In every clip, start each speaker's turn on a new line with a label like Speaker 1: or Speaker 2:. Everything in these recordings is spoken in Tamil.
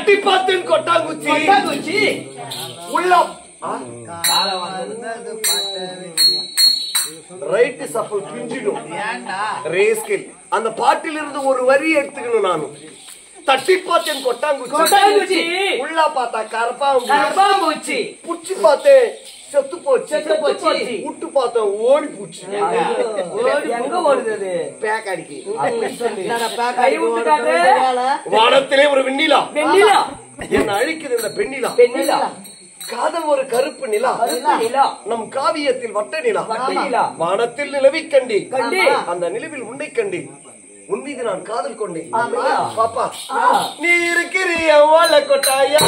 Speaker 1: தட்டி பார்த்தேன் கொட்டாங்குச்சி உள்ளம் ரைட் சப்பல் பிஞ்சிடும் ரேஸ்கில் அந்த பாட்டில் இருந்து ஒரு வரி எடுத்துக்கணும் நானும் தட்டி பார்த்தேன் கொட்டாங்குச்சி உள்ள பார்த்தா கரப்பாம்பூச்சி புடிச்சு பார்த்தேன் செத்து போச்சு விட்டு பார்த்தேன் ஓடி போச்சு
Speaker 2: எங்க ஓடுது
Speaker 1: பேக் அடிக்கி வானத்திலே ஒரு வெண்ணிலா என்ன அழிக்குது இந்த பெண்ணிலா காதல் ஒரு கருப்பு நிலா நம் காவியத்தில் வட்ட நிலா வானத்தில் நிலவி கண்டி அந்த நிலவில் உன்னை கண்டி உன் மீது நான் காதல் கொண்டேன் பாப்பா நீ இருக்கிறிய வாழ கொட்டாயா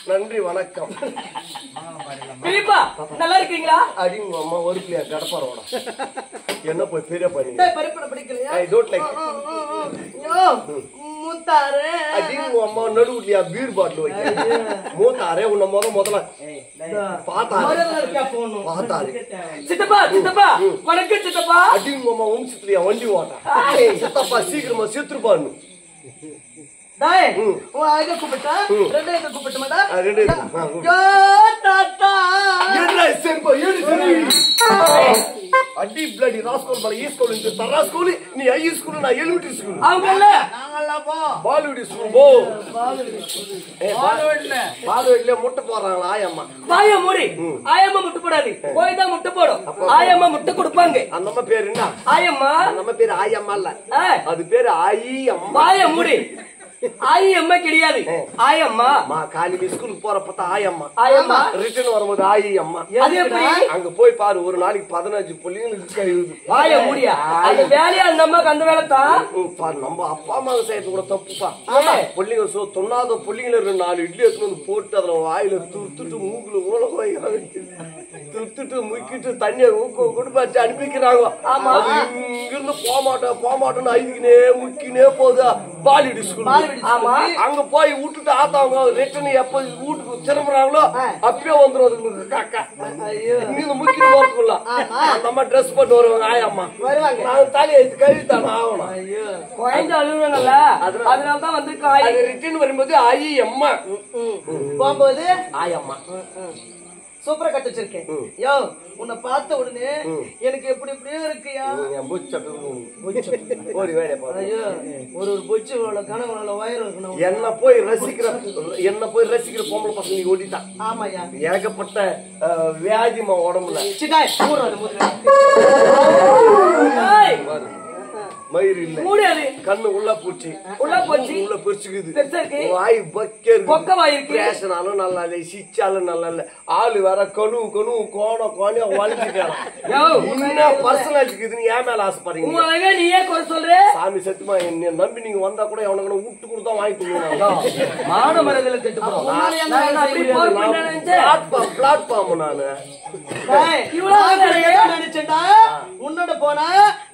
Speaker 1: நன்றி வணக்கம்
Speaker 2: நல்லா இருக்கீங்களா
Speaker 1: அடிங்க அம்மா ஒரு பிள்ளையா கடப்பாரோட என்ன போய் பெரிய பண்ணி ஐ டோன்ட் லைக்
Speaker 2: மூத்தாரே
Speaker 1: அடிங்க அம்மா நடுவுலையா பீர் பாட்டில் வைக்க மூத்தாரே உன்னை முதல்ல பார்த்தாரு
Speaker 2: சித்தப்பா வணக்கம் சித்தப்பா
Speaker 1: அடிங்க அம்மா வம்சத்துலயா வண்டி ஓட்டா சித்தப்பா சீக்கிரமா செத்துருப்பான்னு அடி பிளடி ராஸ்கோல் பல ஈ ஸ்கூல் இந்த தரா ஸ்கூல் நீ ஐ ஸ்கூல் நான் எலிமெண்டரி ஸ்கூல்
Speaker 2: அவங்கல்ல நாங்கலாம் போ
Speaker 1: பாலுடி ஸ்கூல் போ பாலுடில முட்டை போடுறாங்களா ஆயம்மா
Speaker 2: வாய மூடி ஆயம்மா முட்டை போடாது போய் தான் முட்டை போடும் ஆயம்மா முட்டை கொடுப்பாங்க
Speaker 1: அந்த அம்மா பேர் என்ன
Speaker 2: ஆயம்மா
Speaker 1: நம்ம பேர் ஆயம்மா இல்ல அது பேர் ஆயி அம்மா
Speaker 2: வாய மூடி ஆயம்மா கிடையாது ஆயம்மா
Speaker 1: காலையில ஸ்கூலுக்கு போறப்ப ஆயம்மா ரிட்டர்ன் வரும்போது ஆயி அம்மா அங்க போய் பாரு ஒரு நாளைக்கு 15 பிள்ளைங்களுக்கு
Speaker 2: வாய முடியா அந்த வேலையா அந்த அம்மாக்கு அந்த வேலை தான்
Speaker 1: பாரு நம்ம அப்பா அம்மா செய்யறது கூட தப்புப்பா பிள்ளைங்க தொண்ணாத பிள்ளைங்கள 4 இட்லி எடுத்து வந்து போட்டு அதுல வாயில துருத்துட்டு மூக்குல ஊழ துருத்துட்டு முக்கிட்டு தண்ணிய குடுப்பாச்சு அனுப்பிக்கிறாங்க இங்கிருந்து போமாட்டோம்னு ஐக்கினே முக்கினே போகுதா பாலிடி ஸ்கூல் அங்க போய் விட்டுட்டு ஆத்தாவங்க ரிட்டர்ன் எப்ப வீட்டுக்கு திரும்புறாங்களோ அப்பயே வந்துடும் காக்கா இங்க முக்கிட்டு போறதுக்குள்ள அந்த அம்மா ட்ரெஸ் போட்டு வருவாங்க ஆயம்மா நான் தலையை கழுவித்தான ஆகணும்
Speaker 2: குழந்தை அழுகுறல அதனாலதான் வந்து
Speaker 1: ரிட்டர்ன் வரும்போது ஆயி அம்மா
Speaker 2: போகும்போது
Speaker 1: ஆயம்மா
Speaker 2: சூப்பரா கட்டு வச்சிருக்கேன் யோ உன்னை பார்த்த உடனே எனக்கு எப்படி எப்படியோ இருக்குயா ஒரு பொச்சு கனவுல வயிறு இருக்கணும்
Speaker 1: என்ன போய் ரசிக்கிற பொம்பளை பசங்க ஓடிட்டான்
Speaker 2: ஆமாயா
Speaker 1: ஏகப்பட்ட வியாதிமா உடம்புல மயிர் இல்ல
Speaker 2: முடியாது
Speaker 1: கண்ணு உள்ள பூச்சி உள்ள பெருசுக்குது வாய் பேசினாலும் நல்லா இல்ல சிச்சாலும் நல்லா இல்ல ஆளு வேற கணு கோணியா வலிச்சுக்கலாம் பர்சனாலிட்டிக்குதுன்னு ஏன் மேல ஆசைப்படுறீங்க
Speaker 2: நீயே குறை சொல்ற
Speaker 1: சாமி சத்தியமா என்ன நம்பி நீங்க வந்தா கூட எவனுக்கு விட்டு கொடுத்தா வாங்கி கொடுங்க
Speaker 2: மான மரங்களை
Speaker 1: பிளாட்ஃபார்ம் நானு
Speaker 2: நினைச்சேன்டா உன்னோட போனா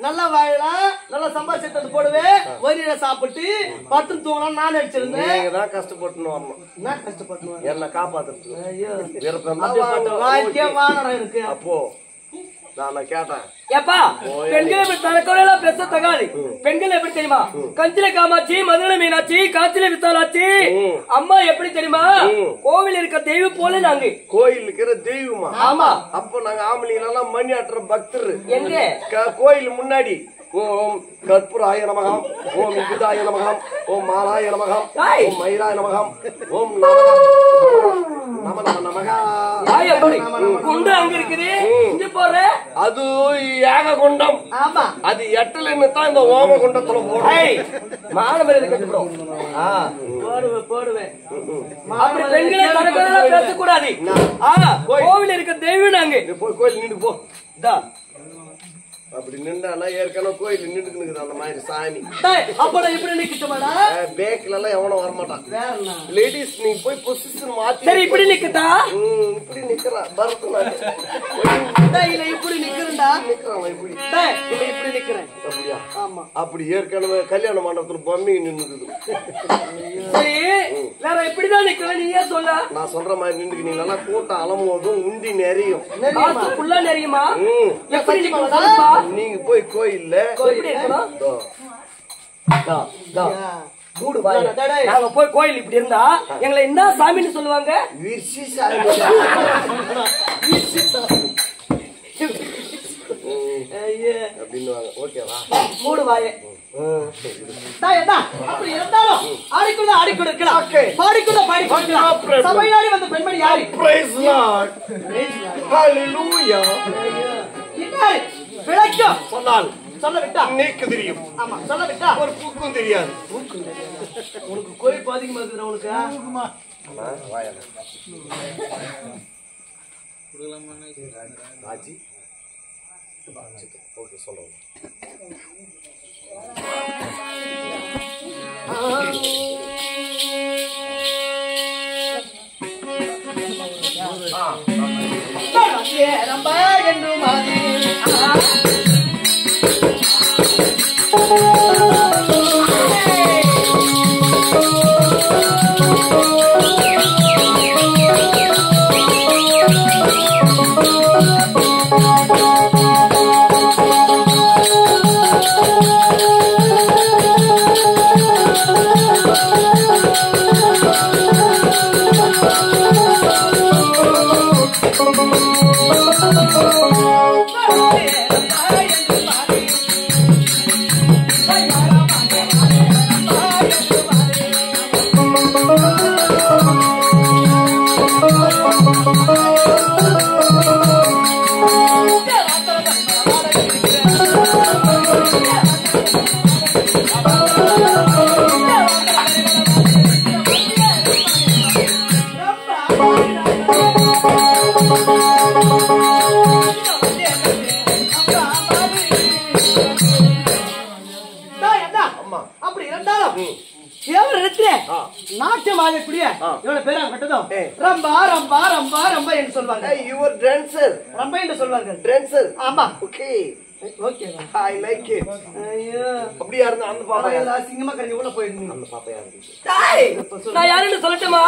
Speaker 2: நல்லா வாழலாம் நல்லா சம்பாதிச்சு போடுவேன் வரியில சாப்பிட்டு பட்டு தூங்கலாம் நான் நினைச்சிருந்தேன்
Speaker 1: நீங்க தான் கஷ்டப்பட்டு வரணும்
Speaker 2: நான் கஷ்டப்பட்டு
Speaker 1: என்ன காப்பாத்துறது
Speaker 2: வாழ்க்கையா வானடம் இருக்கு
Speaker 1: அப்போ நான் கேட்டேன்.
Speaker 3: ஏப்பா பெண்கள் எப்படி தனக்குறையெல்லாம் பேச தகாது. பெண்கள் எப்படி தெரியுமா? கஞ்சில காமாட்சி, மதுரை மீனாட்சி, காய்ச்சல விசாலாட்சி. அம்மா எப்படி தெரியுமா? கோவில் இருக்க தெய்வம் போல நாங்க.
Speaker 1: கோயில் இருக்கிற தெய்வமா?
Speaker 3: ஆமா.
Speaker 1: அப்ப நாங்க ஆம்பளைங்க எல்லாம் மணி ஆட்டுற பக்தர்.
Speaker 3: எங்க
Speaker 1: கோயில் முன்னாடி ஓம் கற்பூராய நமகம், ஓம் விபுதாய நமகம், ஓம் மாலாய நமகம், ஓம் மயிலாய நமகம், ஓம் நம நம நமகா.
Speaker 3: குண்டு அங்க இருக்குது, இங்க போற
Speaker 1: அது ஏக குண்டம்.
Speaker 2: ஆமா,
Speaker 1: அது எட்டலன்னு தான் இந்த ஓம குண்டத்துல போடும்.
Speaker 3: மாணவர் கட்டுப்படும்.
Speaker 2: போடுவேன்.
Speaker 3: அப்படி பெண்களை தனக்குறையெல்லாம் பேசக்கூடாது. கோவில் இருக்க தெய்வம் நாங்க.
Speaker 1: போய் கோயில் நின்று போ. அப்படி நின்றானா ஏற்கனவே கோயில் நின்றுக்குது அந்த மாதிரி சாமி.
Speaker 2: அப்ப இப்படி நிக்கட்டுமாடா?
Speaker 1: பேக்ல எல்லாம் எவனும் வரமாட்டான். லேடிஸ் நீங்க போய் பொசிஷன் மாத்தி.
Speaker 3: சரி இப்படி நிக்குதா?
Speaker 1: இப்படி நிக்கிறா பரதநாட்டியம்.
Speaker 2: இல்ல இப்படி நிக்கிறேன்டா.
Speaker 1: நிக்கிறான் இப்படி.
Speaker 2: இல்ல இப்படி நிக்கிறேன்.
Speaker 1: அப்படியா?
Speaker 2: ஆமா.
Speaker 1: அப்படி ஏற்கனவே கல்யாண மண்டபத்துல பொம்மை நின்னுக்குது.
Speaker 3: சரி வேற இப்படிதான் நிக்கிறேன். நீ ஏன் சொல்ல?
Speaker 1: நான் சொல்ற மாதிரி நின்றுக்கு நீ நல்லா கூட்டம் அலமோதும் உண்டி நிறையும்.
Speaker 3: ஃபுல்லா நிறையுமா? எப்படி நிக்கிறதா?
Speaker 1: நீங்க போய் கோயில்ல
Speaker 3: நாங்க போய் கோயில் இப்படி இருந்தா எங்களை என்ன சாமின்னு சொல்லுவாங்க?
Speaker 1: விர்சி சாமி அப்படின்னு. ஓகேவா?
Speaker 2: மூடு வாயே. அப்படி இருந்தாலும் ஆடிக்குள்ள ஆடிக்கொடுக்கலாம், பாடிக்குள்ள பாடி கொடுக்கலாம். சபையாடி வந்த பெண்மணி யாரு?
Speaker 1: Praise Lord. Hallelujah.
Speaker 2: விளக்கம்
Speaker 1: சொன்னால்
Speaker 2: சொல்ல விட்டா
Speaker 1: நீக்கு தெரியும்.
Speaker 2: ஆமா, சொல்ல விட்டா
Speaker 1: ஒரு பூக்கும் தெரியாது.
Speaker 2: உனக்கு கோயில் அதிகமா இருக்குற உனக்கு.
Speaker 1: ராஜி ஓகே சொல்றேன்.
Speaker 2: ரொம்ப என்று மாதிரி அப்படி இருந்தாலும் நாட்டியம் ஆகக்கூடிய இவன பேரா கட்டதும் ரம்பா ரம்பா ரம்பா ரம்பா என்று சொல்வாங்க.
Speaker 1: யுவர் டான்சர்
Speaker 2: ரம்பா என்று சொல்வார்கள்.
Speaker 1: டான்சர்.
Speaker 2: ஆமா.
Speaker 1: ஓகே
Speaker 2: ஓகேவா?
Speaker 1: I like it.
Speaker 2: ஐயோ
Speaker 1: அப்படியே இருந்தா அந்த பாப்பா
Speaker 2: சிங்கமா கறி உள்ள போயிடுங்க.
Speaker 1: அந்த பாப்பா யாரு?
Speaker 3: டேய் நான் யாருன்னு சொல்லட்டுமா?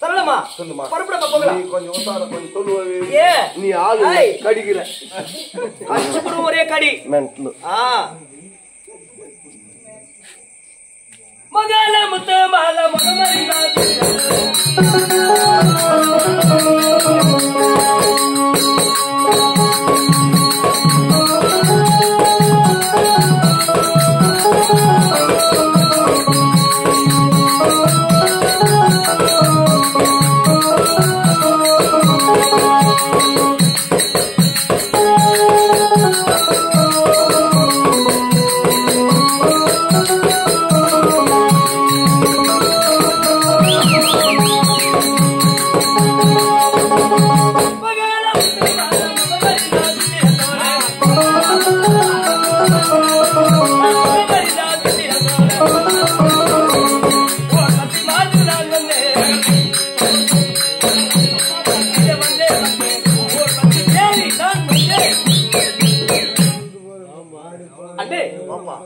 Speaker 3: சொல்லலாமா?
Speaker 1: சொல்லுமா.
Speaker 3: பரப்பட போகலாம்.
Speaker 1: நீ கொஞ்சம் உசார கொஞ்சம் சொல்லுவே.
Speaker 3: ஏ
Speaker 1: நீ ஆளு கடிக்கிற.
Speaker 3: அச்சுப்புடு ஒரே கடி.
Speaker 1: மென்டல்.
Speaker 3: மகால முத்து மால மனமரிதா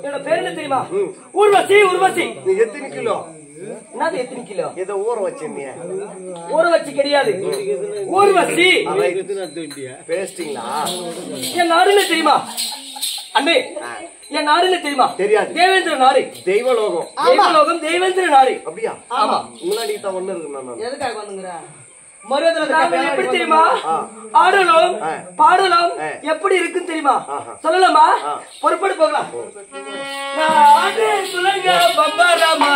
Speaker 2: என்னோட பேர் என்ன தெரியுமா? ஊர்வசி. ஊர்வசி.
Speaker 1: நீ எத்தனை கிலோ?
Speaker 3: என்னது எத்தனை கிலோ?
Speaker 1: இதை ஊற வச்சிருந்தீங்க
Speaker 3: ஊற வச்சு கிடையாது, ஊர் வச்சு
Speaker 1: பேஸ்டிங்களா?
Speaker 3: என் நாடுல தெரியுமா அண்ணே? என் நாடுல தெரியுமா?
Speaker 1: தெரியாது.
Speaker 3: தேவேந்திர நாடு,
Speaker 1: தெய்வலோகம்.
Speaker 3: தெய்வலோகம், தேவேந்திர நாடு.
Speaker 1: அப்படியா?
Speaker 3: ஆமா.
Speaker 1: முன்னாடி தான் ஒண்ணு இருக்கு. நான்
Speaker 2: எதுக்காக வந்துங்கிற
Speaker 3: நாம எப்படி தெரியுமா ஆடலாம் பாடலாம், எப்படி இருக்குன்னு தெரியுமா? சொல்லலாமா? பொறுப்படு போகலாம். சொல்லுங்க பம்பரமா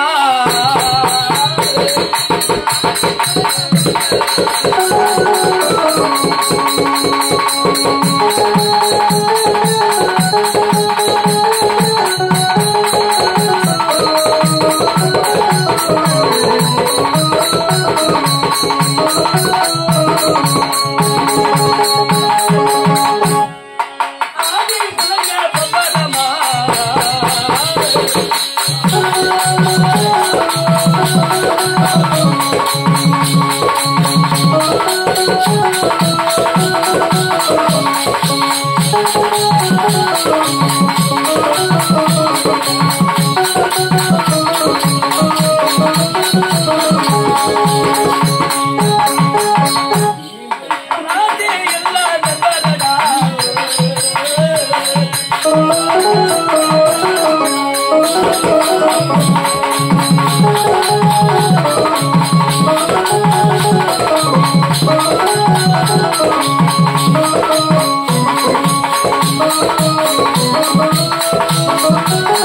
Speaker 4: Oh,